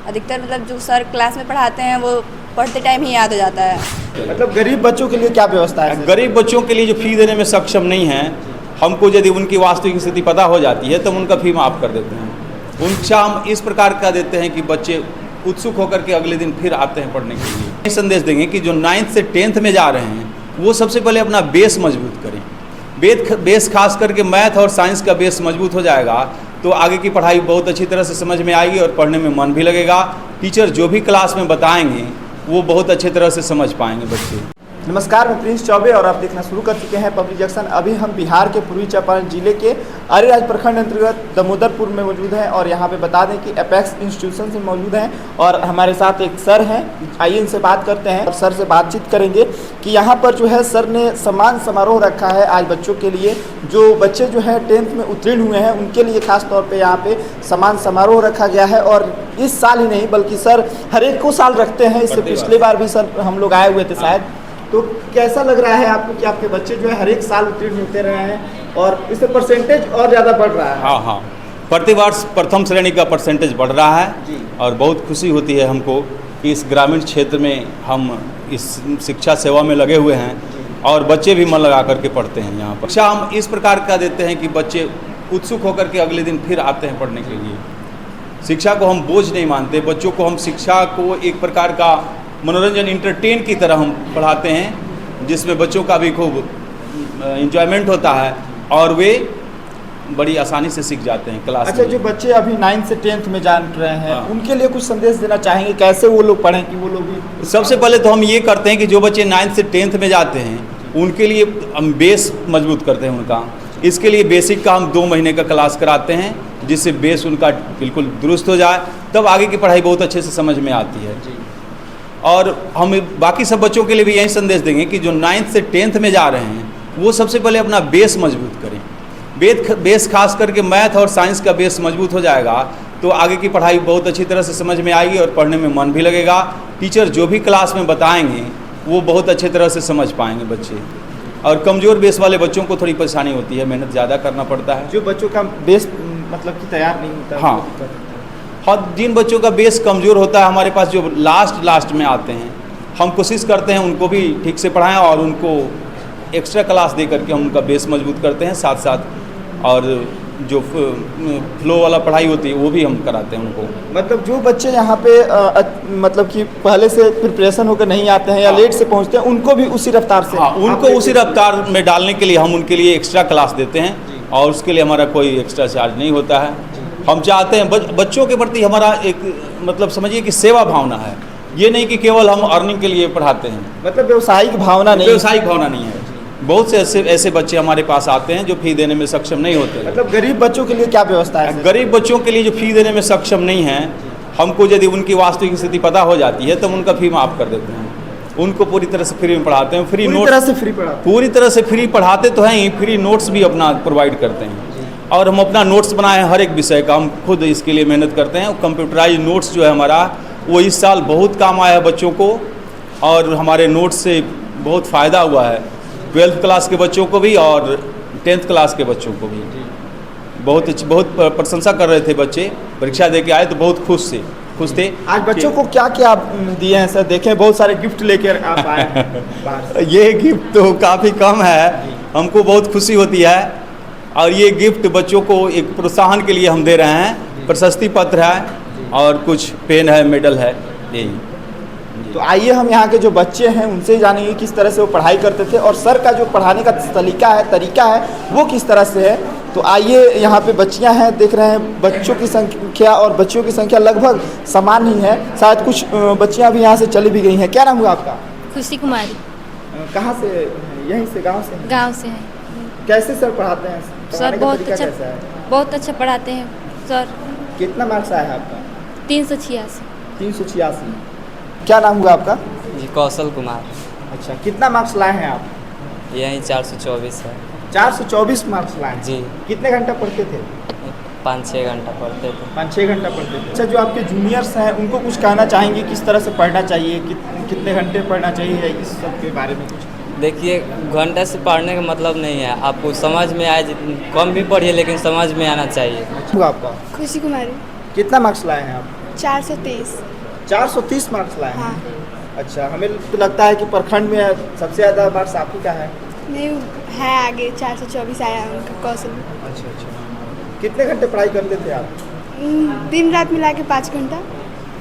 अधिकतर मतलब जो सर क्लास में पढ़ाते हैं वो पढ़ते टाइम ही याद हो जाता है। मतलब गरीब बच्चों के लिए क्या व्यवस्था है? गरीब बच्चों के लिए जो फी देने में सक्षम नहीं है, हमको यदि उनकी वास्तविक स्थिति पता हो जाती है तो उनका फी माफ़ कर देते हैं। उनका हम इस प्रकार का देते हैं कि बच्चे उत्सुक होकर के अगले दिन फिर आते हैं पढ़ने के लिए। ये संदेश देंगे कि जो 9th से 10th में जा रहे हैं वो सबसे पहले अपना बेस मजबूत करें। बेस खास करके मैथ और साइंस का बेस मजबूत हो जाएगा तो आगे की पढ़ाई बहुत अच्छी तरह से समझ में आएगी और पढ़ने में मन भी लगेगा। टीचर जो भी क्लास में बताएंगे वो बहुत अच्छे तरह से समझ पाएंगे बच्चे। नमस्कार, मैं प्रिंस चौबे और आप देखना शुरू कर चुके हैं पब्लिक जंक्शन। अभी हम बिहार के पूर्वी चंपारण जिले के अरेराज प्रखंड अंतर्गत दमोदरपुर में मौजूद हैं और यहाँ पे बता दें कि एपेक्स इंस्टीट्यूशन से मौजूद हैं और हमारे साथ एक सर हैं। आइए इनसे बात करते हैं और सर से बातचीत करेंगे कि यहाँ पर जो है सर ने सम्मान समारोह रखा है आज बच्चों के लिए। जो बच्चे जो है 10th में उत्तीर्ण हुए हैं उनके लिए खास तौर पर यहाँ पे सम्मान समारोह रखा गया है। और इस साल ही नहीं बल्कि सर हर एक को साल रखते हैं। इससे पिछली बार भी सर हम लोग आए हुए थे शायद। तो कैसा लग रहा है आपको कि आपके बच्चे जो है हर एक साल उत्तीर्ण होते रहे हैं और इससे परसेंटेज और ज़्यादा बढ़ रहा है? हाँ, प्रतिवर्ष प्रथम श्रेणी का परसेंटेज बढ़ रहा है जी। और बहुत खुशी होती है हमको कि इस ग्रामीण क्षेत्र में हम इस शिक्षा सेवा में लगे हुए हैं और बच्चे भी मन लगा करके पढ़ते हैं यहाँ पर। शिक्षा हम इस प्रकार का देते हैं कि बच्चे उत्सुक होकर के अगले दिन फिर आते हैं पढ़ने के लिए। शिक्षा को हम बोझ नहीं मानते, बच्चों को हम शिक्षा को एक प्रकार का मनोरंजन इंटरटेन की तरह हम पढ़ाते हैं जिसमें बच्चों का भी खूब इंजॉयमेंट होता है और वे बड़ी आसानी से सीख जाते हैं क्लास। अच्छा, जो बच्चे अभी 9th से 10th में जान रहे हैं उनके लिए कुछ संदेश देना चाहेंगे, कैसे वो लोग पढ़ें कि वो लोग भी? सबसे पहले तो हम ये करते हैं कि जो बच्चे 9th से 10th में जाते हैं उनके लिए हम बेस मजबूत करते हैं उनका। इसके लिए बेसिक का हम 2 महीने का क्लास कराते हैं जिससे बेस उनका बिल्कुल दुरुस्त हो जाए, तब आगे की पढ़ाई बहुत अच्छे से समझ में आती है। और हम बाकी सब बच्चों के लिए भी यही संदेश देंगे कि जो 9th से 10th में जा रहे हैं वो सबसे पहले अपना बेस मजबूत करें। बेस खास करके मैथ और साइंस का बेस मजबूत हो जाएगा तो आगे की पढ़ाई बहुत अच्छी तरह से समझ में आएगी और पढ़ने में मन भी लगेगा। टीचर जो भी क्लास में बताएंगे वो बहुत अच्छे तरह से समझ पाएंगे बच्चे। और कमज़ोर बेस वाले बच्चों को थोड़ी परेशानी होती है, मेहनत ज़्यादा करना पड़ता है। जो बच्चों का बेस मतलब कि तैयार नहीं होता हाँ, जिन बच्चों का बेस कमज़ोर होता है हमारे पास जो लास्ट में आते हैं, हम कोशिश करते हैं उनको भी ठीक से पढ़ाएं और उनको एक्स्ट्रा क्लास दे करके हम उनका बेस मजबूत करते हैं साथ साथ। और जो फ्लो वाला पढ़ाई होती है वो भी हम कराते हैं उनको। मतलब जो बच्चे यहाँ पे मतलब कि पहले से प्रिपरेशन होकर नहीं आते हैं या लेट से पहुँचते हैं उनको भी उसी रफ्तार से? हाँ, उनको उसी रफ्तार में डालने के लिए हम उनके लिए एक्स्ट्रा क्लास देते हैं और उसके लिए हमारा कोई एक्स्ट्रा चार्ज नहीं होता है। हम चाहते हैं बच्चों के प्रति हमारा एक मतलब समझिए कि सेवा भावना है, ये नहीं कि केवल हम अर्निंग के लिए पढ़ाते हैं। मतलब व्यवसायिक भावना नहीं? व्यवसायिक भावना नहीं है। बहुत से ऐसे बच्चे हमारे पास आते हैं जो फी देने में सक्षम नहीं होते। मतलब गरीब बच्चों के लिए क्या व्यवस्था है? गरीब बच्चों के लिए जो फी देने में सक्षम नहीं है, हमको यदि उनकी वास्तविक स्थिति पता हो जाती है तो उनका फी माफ़ कर देते हैं। उनको पूरी तरह से फ्री में पढ़ाते हैं। पूरी तरह से फ्री पढ़ाते तो हैं ही, फ्री नोट्स भी अपना प्रोवाइड करते हैं। और हम अपना नोट्स बनाए हैं हर एक विषय का, हम खुद इसके लिए मेहनत करते हैं। कंप्यूटराइज नोट्स जो है हमारा वो इस साल बहुत काम आया है बच्चों को और हमारे नोट्स से बहुत फ़ायदा हुआ है 12th क्लास के बच्चों को भी और 10th क्लास के बच्चों को भी। बहुत प्रशंसा कर रहे थे बच्चे, परीक्षा दे के आए तो बहुत खुश थे। आज बच्चों को क्या क्या दिए हैं सर? देखें बहुत सारे गिफ्ट लेकर आप आए। ये गिफ्ट तो काफ़ी कम है, हमको बहुत खुशी होती है। और ये गिफ्ट बच्चों को एक प्रोत्साहन के लिए हम दे रहे हैं। प्रशस्ति पत्र है और कुछ पेन है, मेडल है, यही। तो आइए हम यहाँ के जो बच्चे हैं उनसे जानेंगे किस तरह से वो पढ़ाई करते थे और सर का जो पढ़ाने का तरीका है वो किस तरह से है। तो आइए, यहाँ पे बच्चियाँ हैं, देख रहे हैं बच्चों की संख्या और बच्चियों की संख्या लगभग समान ही है। शायद कुछ बच्चियाँ भी यहाँ से चली भी गई हैं। क्या नाम हुआ आपका? खुशी कुमारी। कहाँ से? यहीं से, गाँव से? गाँव से है। कैसे सर पढ़ाते हैं? सर बहुत अच्छा पढ़ाते हैं सर। कितना मार्क्स आया है आपका? 386। 386। क्या नाम हुआ आपका? जी कौशल कुमार। अच्छा, कितना मार्क्स लाए हैं आप? यही 424 है। 424 मार्क्स लाए जी। कितने घंटा पढ़ते थे? 5-6 घंटा पढ़ते थे। 5-6 घंटा पढ़ते थे। अच्छा, जो आपके जूनियर्स हैं उनको कुछ कहना चाहेंगे किस तरह से पढ़ना चाहिए, कितने घंटे पढ़ना चाहिए, इस सब के बारे में कुछ? देखिए, घंटे से पढ़ने का मतलब नहीं है, आपको समझ में आए, कम भी पढ़िए लेकिन समझ में आना चाहिए। आपका? खुशी कुमारी। कितना मार्क्स लाए हैं आप? 423। 430 मार्क्स लाए हैं। हाँ। अच्छा, हमें तो लगता है कि प्रखंड में सबसे ज़्यादा मार्क्स आप ही का है। नहीं है, आगे 424 आया है उनका कौशल। अच्छा अच्छा, कितने घंटे पढ़ाई करते थे आप? दिन रात मिला के 5 घंटा।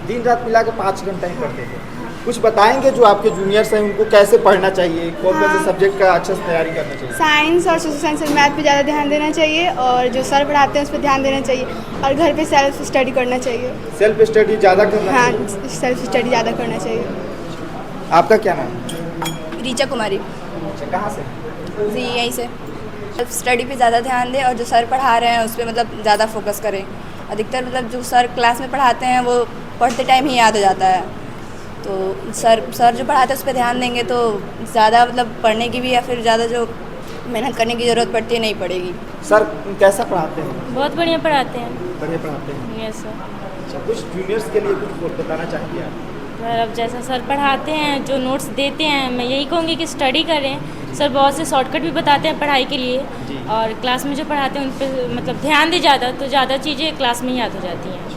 दिन रात मिला के 5 घंटा ही पढ़ते थे। कुछ बताएंगे जो आपके जूनियर्स हैं उनको कैसे पढ़ना चाहिए, कौन कौन से सब्जेक्ट का अच्छे से तैयारी करना चाहिए? साइंस और सोशल साइंस और मैथ पे ज़्यादा ध्यान देना चाहिए, और जो सर पढ़ाते हैं उस पर ध्यान देना चाहिए, और घर पे सेल्फ स्टडी करना चाहिए। सेल्फ स्टडी ज़्यादा करना हाँ, चाहिए। सेल्फ स्टडी ज़्यादा करना चाहिए। आपका क्या नाम है? रीचा कुमारी अच्छा, कहाँ से? जी यहीं से। स्टडी पे ज़्यादा ध्यान दें और जो सर पढ़ा रहे हैं उस पर मतलब ज़्यादा फोकस करें। अधिकतर मतलब जो सर क्लास में पढ़ाते हैं वो पढ़ते टाइम ही याद हो जाता है, तो सर जो पढ़ाते हैं उस पर ध्यान देंगे तो ज़्यादा मतलब पढ़ने की भी या फिर ज़्यादा जो मेहनत करने की ज़रूरत पड़ती है नहीं पड़ेगी। सर कैसा पढ़ाते हैं? बहुत बढ़िया पढ़ाते हैं। बढ़िया पढ़ाते हैं। Yes sir. अच्छा, कुछ जूनियर्स के लिए कुछ बताना चाहेंगे आप? सर अब जैसा सर पढ़ाते हैं, जो नोट्स देते हैं, मैं यही कहूँगी कि स्टडी करें। सर बहुत से शॉर्टकट भी बताते हैं पढ़ाई के लिए, और क्लास में जो पढ़ाते हैं उन पर मतलब ध्यान दे ज़्यादा, तो ज़्यादा चीज़ें क्लास में ही याद हो जाती हैं।